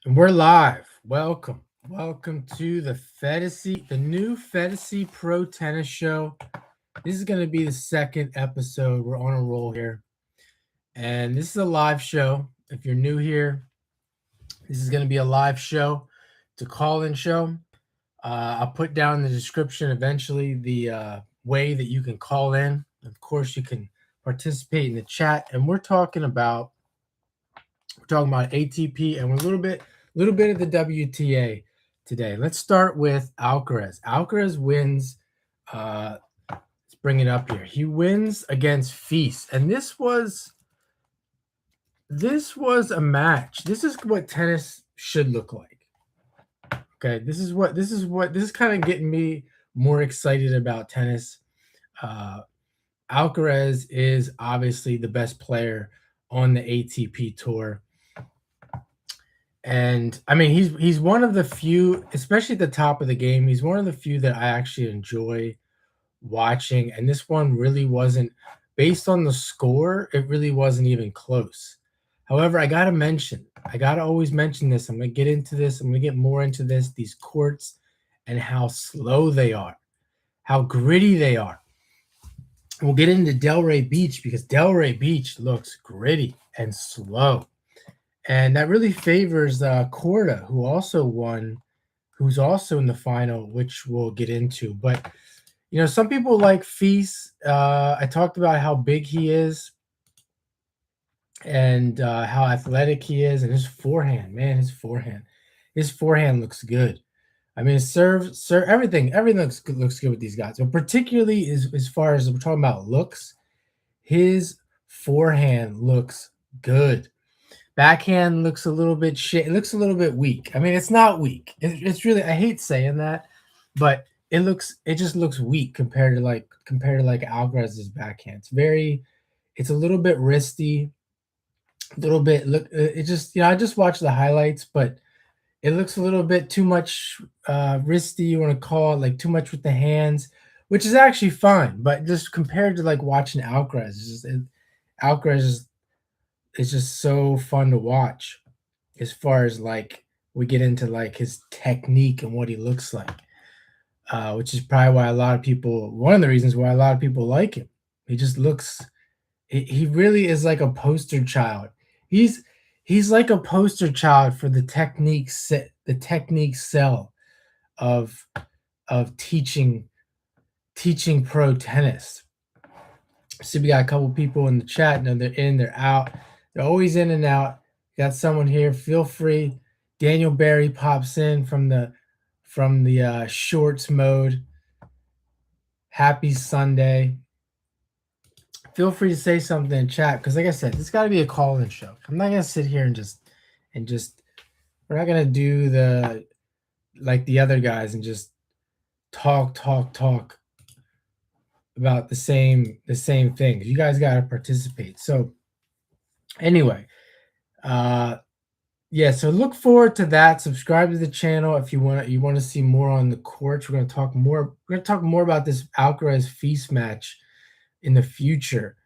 And we're live. Welcome. Welcome to the new Fantasy Pro Tennis Show. This is going to be the second episode. We're on a roll here. And this is a live show. If you're new here, this is going to be a live show. It's a call-in show. I'll put down in the description eventually the way that you can call in. Of course, you can participate in the chat. And we're talking about ATP and we're a little bit of the WTA today. Let's start with Alcaraz. Alcaraz wins. Let's bring it up here. He wins against Feast, and this was a match. This is what tennis should look like. Okay, this is kind of getting me more excited about tennis. Alcaraz is obviously the best player on the ATP tour. And I mean, he's one of the few, especially at the top of the game, he's one of the few that I actually enjoy watching. And this one really wasn't, based on the score, it really wasn't even close. However, I got to always mention this. I'm going to get into this. I'm going to get more into this, these courts and how slow they are, how gritty they are. We'll get into Delray Beach because Delray Beach looks gritty and slow. And that really favors Korda, who's also in the final, which we'll get into. But, some people like Feast. I talked about how big he is and how athletic he is. And his forehand, man, his forehand looks good. I mean, serve, everything looks good with these guys. But particularly as far as we're talking about looks, his forehand looks good. Backhand looks a little bit shit. It looks a little bit weak. I mean, it's not weak. It's really, I hate saying that, but it just looks weak compared to Alcaraz's backhand. It's a little bit wristy, a little bit. It just, I just watched the highlights, but it looks a little bit too much wristy. You want to call it, like, too much with the hands, which is actually fine. But just compared to watching Alcaraz, Alcaraz is just so fun to watch as far as we get into his technique and what he looks like, which is probably one of the reasons why a lot of people like him. He really is like a poster child. He's like a poster child for the technique cell of teaching pro tennis. So we got a couple people in the chat. No, they're in, they're out. They're always in and out. Got someone here. Feel free. Daniel Barry pops in from the shorts mode. Happy Sunday. Feel free to say something in chat because, like I said, this got to be a call-in show. I'm not gonna sit here and just. We're not gonna do the other guys and just talk about the same things. You guys got to participate. So anyway, so look forward to that. Subscribe to the channel if you want to see more on the courts. We're going to talk more about this Alcaraz Feast match in the future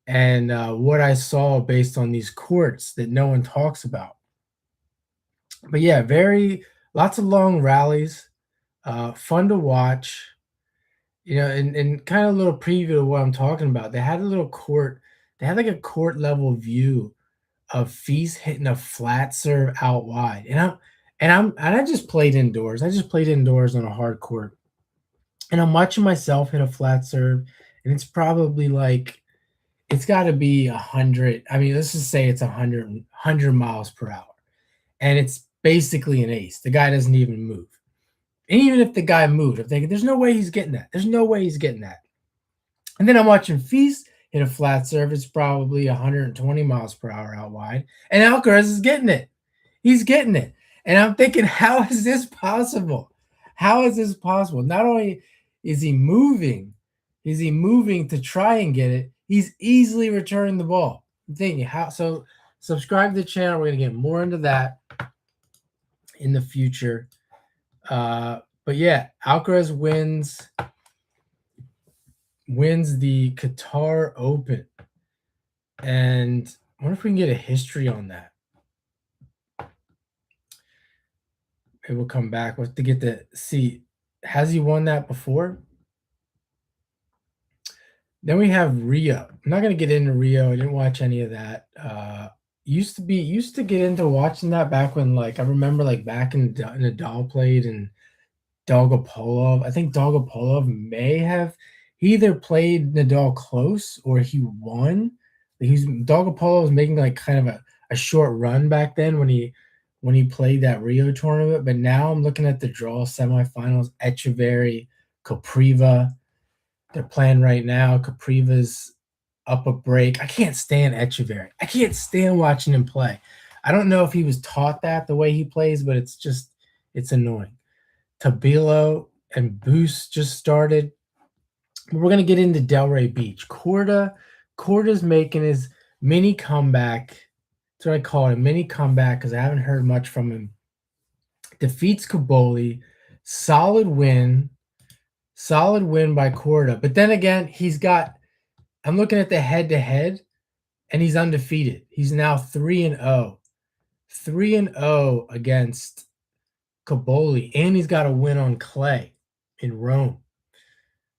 and what I saw based on these courts that no one talks about. But yeah, lots of long rallies, fun to watch. And kind of a little preview of what I'm talking about. They had a court level view of Feast hitting a flat serve out wide. And I just played indoors. I just played indoors on a hard court. And I'm watching myself hit a flat serve, and it's probably it's got to be 100. I mean, let's just say it's 100 miles per hour. And it's basically an ace. The guy doesn't even move. And even if the guy moved, I'm thinking, there's no way he's getting that. There's no way he's getting that. And then I'm watching Feast hit a flat serve. It's probably 120 miles per hour out wide. And Alcaraz is getting it. He's getting it. And I'm thinking, how is this possible? How is this possible? Not only is he moving to try and get it, he's easily returning the ball. I'm thinking, how? So subscribe to the channel. We're going to get more into that in the future. But yeah, Alcaraz wins the Qatar Open. And I wonder if we can get a history on that. It will come back with to get to see. Has he won that before? Then we have Rio. I'm not gonna get into Rio. I didn't watch any of that. Used to get into watching that back when like I remember like back in Nadal played and Dolgopolov. I think Dolgopolov may have he either played Nadal close or he won. He's Dolgopolov was making like kind of a short run back then when he played that Rio tournament. But now I'm looking at the draw semifinals. Echeverry, Kopriva. They're playing right now. Kopriva's up a break. I can't stand Echeverry. I can't stand watching him play. I don't know if he was taught that the way he plays, but it's annoying. Tabilo and Boost just started. We're gonna get into Delray Beach. Korda's making his mini comeback. That's what I call it, a mini comeback because I haven't heard much from him. Defeats Kaboli, solid win, by Korda. But then again, I'm looking at the head-to-head, and he's undefeated. He's now 3-0. 3-0 against Kaboli, and he's got a win on clay in Rome.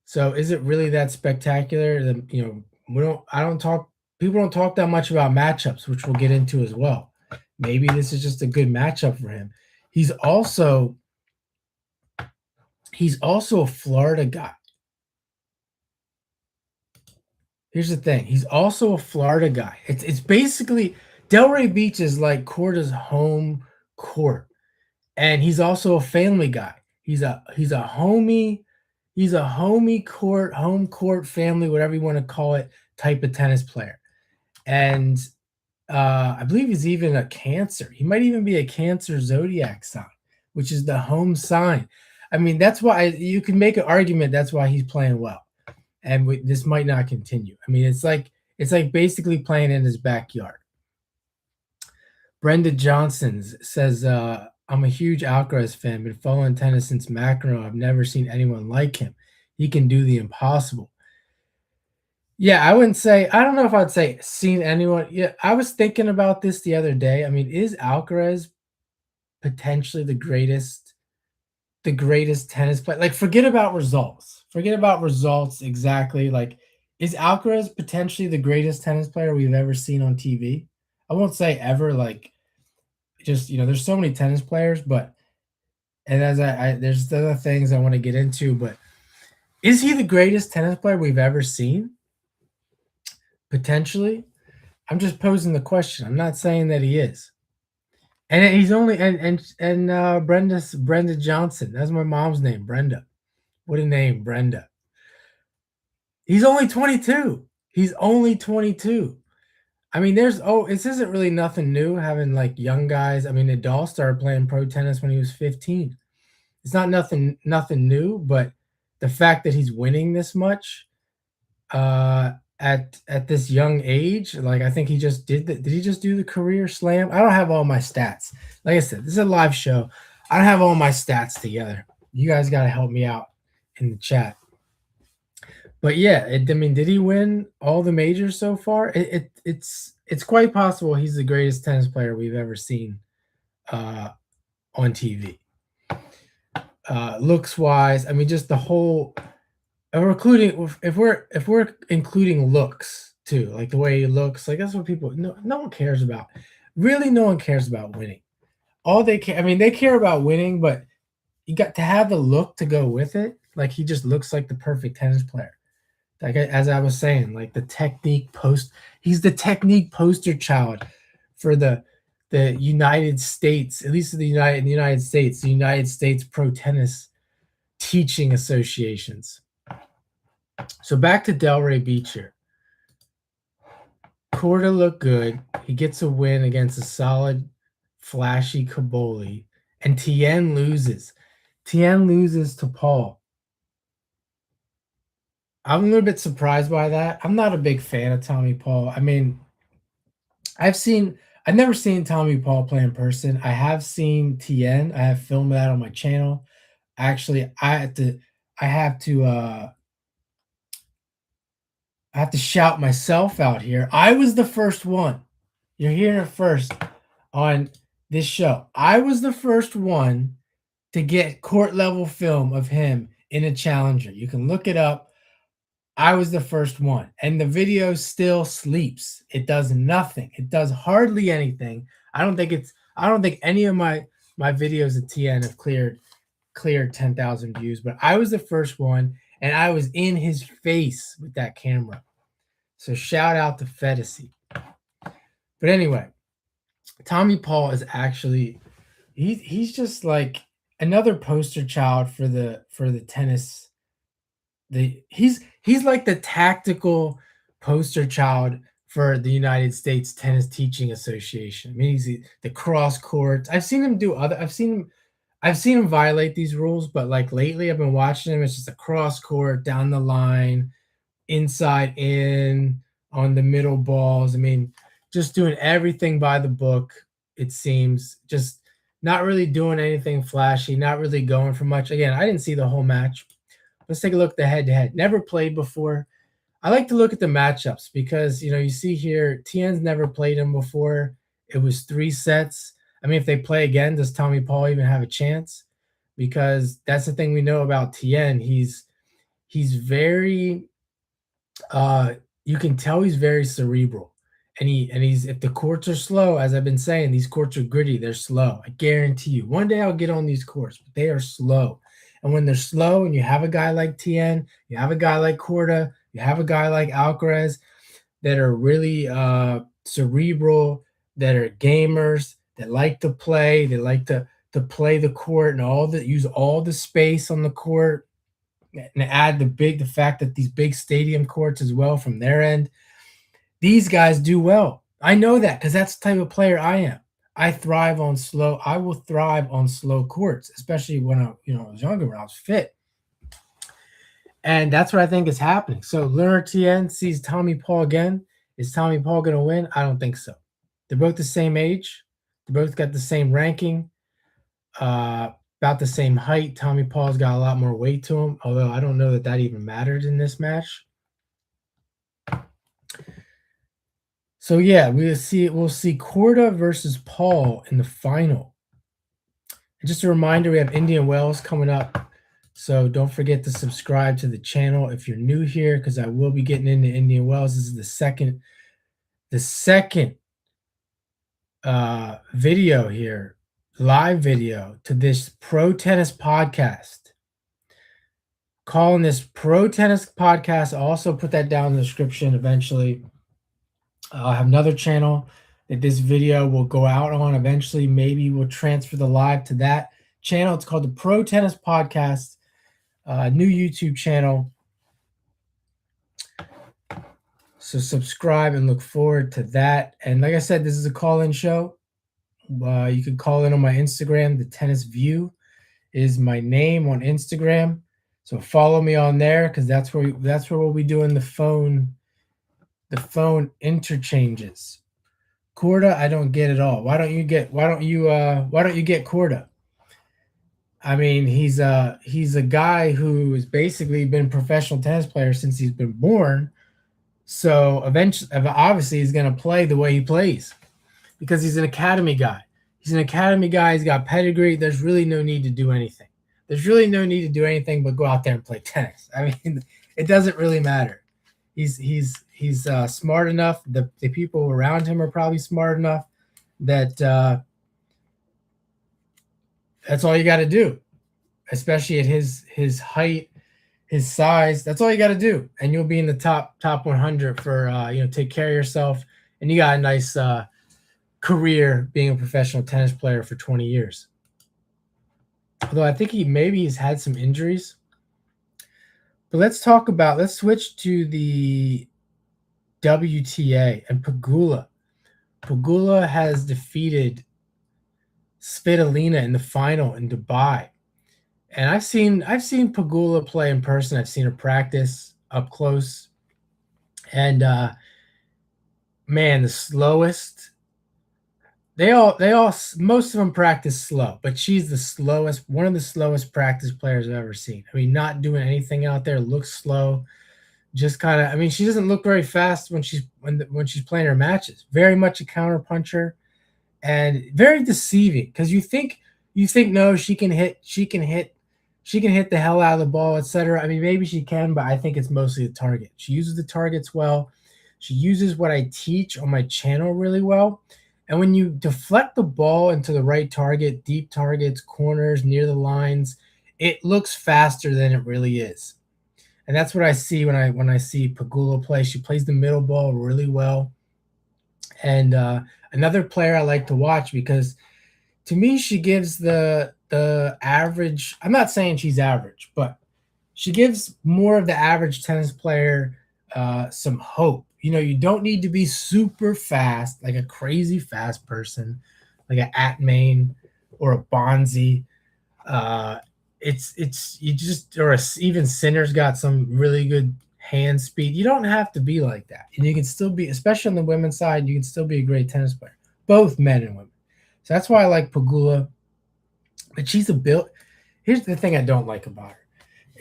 So is it really that spectacular? People don't talk that much about matchups, which we'll get into as well. Maybe this is just a good matchup for him. He's also a Florida guy. Here's the thing. He's also a Florida guy. It's basically Delray Beach is like Korda's home court. And he's also a family guy. He's a homie court, home court, family, whatever you want to call it, type of tennis player. And I believe he's even a Cancer. He might even be a Cancer zodiac sign, which is the home sign. I mean, that's why you can make an argument that's why he's playing well. And this might not continue. I mean, it's like basically playing in his backyard. Brenda Johnson says, I'm a huge Alcaraz fan, been following tennis since McEnroe. I've never seen anyone like him. He can do the impossible. Yeah, I don't know if I'd say seen anyone. Yeah, I was thinking about this the other day. I mean, is Alcaraz potentially the greatest tennis player? Like, forget about results. Exactly. Like, is Alcaraz potentially the greatest tennis player we've ever seen on TV? I won't say ever, like, just, there's so many tennis players, but and as there's other things I want to get into, but is he the greatest tennis player we've ever seen? Potentially. I'm just posing the question. I'm not saying that he is. And he's only Brenda Johnson. That's my mom's name, Brenda. What a name, Brenda. He's only 22. I mean, this isn't really nothing new having like young guys. I mean, Nadal started playing pro tennis when he was 15. It's not nothing new, but the fact that he's winning this much at this young age, like I think he just did that. Did he just do the career slam? I don't have all my stats. Like I said, this is a live show. I don't have all my stats together. You guys got to help me out in the chat. But yeah, I mean, did he win all the majors so far? It's quite possible he's the greatest tennis player we've ever seen on TV. Looks wise, I mean, just the whole. If we're including looks too, like the way he looks, like that's what people no one cares about. Really, no one cares about winning. All they care, I mean, they care about winning, but you got to have the look to go with it. Like he just looks like the perfect tennis player. Like as I was saying, like he's the technique poster child for the United States, at least in the United States, the United States Pro Tennis Teaching Associations. So back to Delray Beach here. Korda looked good. He gets a win against a solid, flashy Kaboli. And Tien loses. Tien loses to Paul. I'm a little bit surprised by that. I'm not a big fan of Tommy Paul. I mean, I've never seen Tommy Paul play in person. I have seen Tien. I have filmed that on my channel. Actually, I have to shout myself out here. I was the first one. You're hearing it first on this show. I was the first one to get court level film of him in a challenger. You can look it up. I was the first one, and the video still sleeps. It does nothing. It does hardly anything. I don't think any of my videos at TN have cleared 10,000 views, but I was the first one, and I was in his face with that camera. So shout out to Fedesi. But anyway, Tommy Paul is actually he's just like another poster child for the tennis. He's like the tactical poster child for the United States Tennis Teaching Association. I mean, he's the cross courts. I've seen him violate these rules, but like lately I've been watching him. It's just a cross court down the line, inside in on the middle balls. I mean, just doing everything by the book, it seems. Just not really doing anything flashy, not really going for much. Again, I didn't see the whole match. Let's take a look at the head to head. Never played before. I like to look at the matchups because, you know, you see here, Tien's never played him before. It was 3 sets. I mean, if they play again, does Tommy Paul even have a chance? Because that's the thing we know about Tien. He's very you can tell he's very cerebral. And he's if the courts are slow, as I've been saying, these courts are gritty, they're slow. I guarantee you. One day I'll get on these courts, but they are slow. And when they're slow and you have a guy like Tien, you have a guy like Korda, you have a guy like Alcaraz that are really cerebral, that are gamers, that like to play, they like to play the court and use all the space on the court and add the fact that these big stadium courts as well from their end. These guys do well. I know that because that's the type of player I am. I will thrive on slow courts, especially when I was younger, when I was fit. And that's what I think is happening. So Leonard Tien sees Tommy Paul again. Is Tommy Paul going to win? I don't think so. They're both the same age. They both got the same ranking, about the same height. Tommy Paul's got a lot more weight to him, although I don't know that even mattered in this match. So yeah, we'll see Korda versus Paul in the final. And just a reminder, we have Indian Wells coming up. So don't forget to subscribe to the channel if you're new here, because I will be getting into Indian Wells. This is the second video here, live video to this Pro Tennis podcast. Calling this Pro Tennis podcast. I'll also put that down in the description eventually. I'll have another channel that this video will go out on eventually. Maybe we'll transfer the live to that channel. It's called the Pro Tennis Podcast, new YouTube channel. So subscribe and look forward to that. And like I said, this is a call-in show. You can call in on my Instagram. The Tennis View is my name on Instagram. So follow me on there because that's where we'll be doing the phone interchanges. Korda, I don't get at all. Why don't you get Korda? I mean, he's a guy who has basically been a professional tennis player since he's been born. So eventually, obviously, he's going to play the way he plays because he's an academy guy. He's an academy guy. He's got pedigree. There's really no need to do anything. There's really no need to do anything but go out there and play tennis. I mean, it doesn't really matter. He's smart enough. The people around him are probably smart enough that that's all you got to do, especially at his height, his size. That's all you got to do, and you'll be in the top 100 for take care of yourself, and you got a nice career being a professional tennis player for 20 years. Although I think he's had some injuries. But let's switch to the WTA and Pegula. Pegula has defeated Svitolina in the final in Dubai. And I've seen Pegula play in person. I've seen her practice up close. And man, the slowest. Most of them practice slow, but she's one of the slowest practice players I've ever seen. I mean, not doing anything out there, looks slow. Just kind of, I mean, she doesn't look very fast when she's playing her matches. Very much a counter puncher and very deceiving because you think You think no, she can hit the hell out of the ball, etc. I mean, maybe she can, but I think it's mostly the target. She uses the targets well. She uses what I teach on my channel really well. And when you deflect the ball into the right target, deep targets, corners, near the lines, it looks faster than it really is. And that's what I see when I see Pegula play. She plays the middle ball really well. And another player I like to watch because to me she gives the average. I'm not saying she's average, but she gives more of the average tennis player some hope. You know, you don't need to be super fast, like a crazy fast person, like an Atmain or a Bonzi. Uh, it's you just or a, even Sinner's got some really good hand speed. You don't have to be like that, and you can still be, especially on the women's side, you can still be a great tennis player, both men and women. So that's why I like Pegula. But she's a bill. Here's the thing I don't like about her,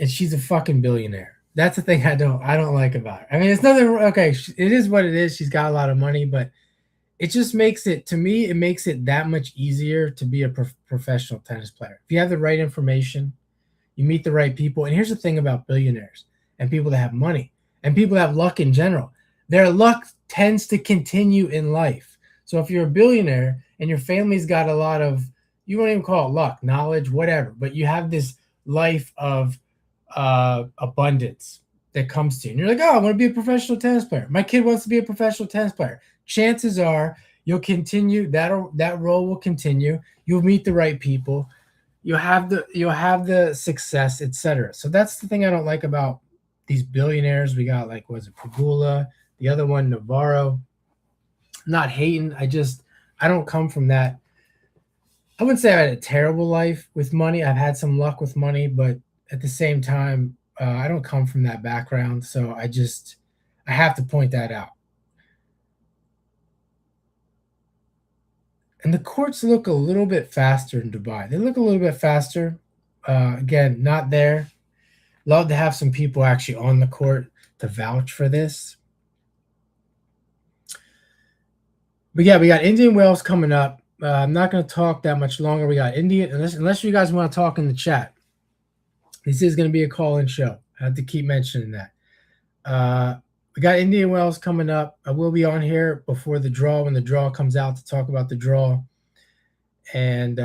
and she's a fucking billionaire. That's the thing I don't like about her. I mean, it's nothing. Okay, it is what it is. She's got a lot of money, but it just makes it to me. It makes it that much easier to be a professional tennis player if you have the right information, you meet the right people. And here's the thing about billionaires and people that have money and people that have luck in general. Their luck tends to continue in life. So if you're a billionaire and your family's got a lot of, you won't even call it luck, knowledge, whatever, but you have this life of abundance that comes to you. And you're like, oh, I want to be a professional tennis player. My kid wants to be a professional tennis player. Chances are you'll continue, that role will continue. You'll meet the right people. You'll have the success, etc. So that's the thing I don't like about these billionaires. We got like, was it Pegula, the other one Navarro. Not hating. I don't come from that. I wouldn't say I had a terrible life with money. I've had some luck with money, but at the same time, I don't come from that background. So I have to point that out. And the courts look a little bit faster in Dubai. They look a little bit faster. Again, not there. Love to have some people actually on the court to vouch for this. But yeah, we got Indian Wells coming up. I'm not going to talk that much longer. We got Indian, unless you guys want to talk in the chat. This is going to be a call-in show. I have to keep mentioning that. We got Indian Wells coming up. I will be on here before the draw, when the draw comes out, to talk about the draw. And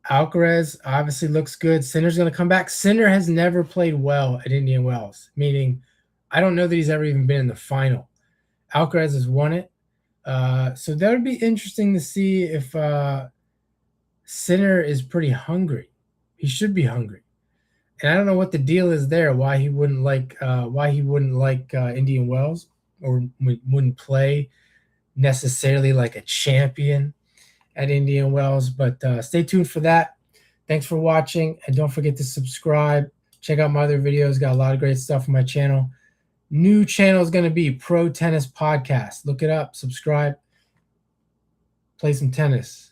Alcaraz obviously looks good. Sinner's going to come back. Sinner has never played well at Indian Wells, meaning I don't know that he's ever even been in the final. Alcaraz has won it. So that would be interesting to see if Sinner is pretty hungry. He should be hungry. And I don't know what the deal is there. Why he wouldn't like Indian Wells, or wouldn't play necessarily like a champion at Indian Wells. But stay tuned for that. Thanks for watching, and don't forget to subscribe. Check out my other videos. Got a lot of great stuff on my channel. New channel is going to be Pro Tennis Podcast. Look it up. Subscribe. Play some tennis.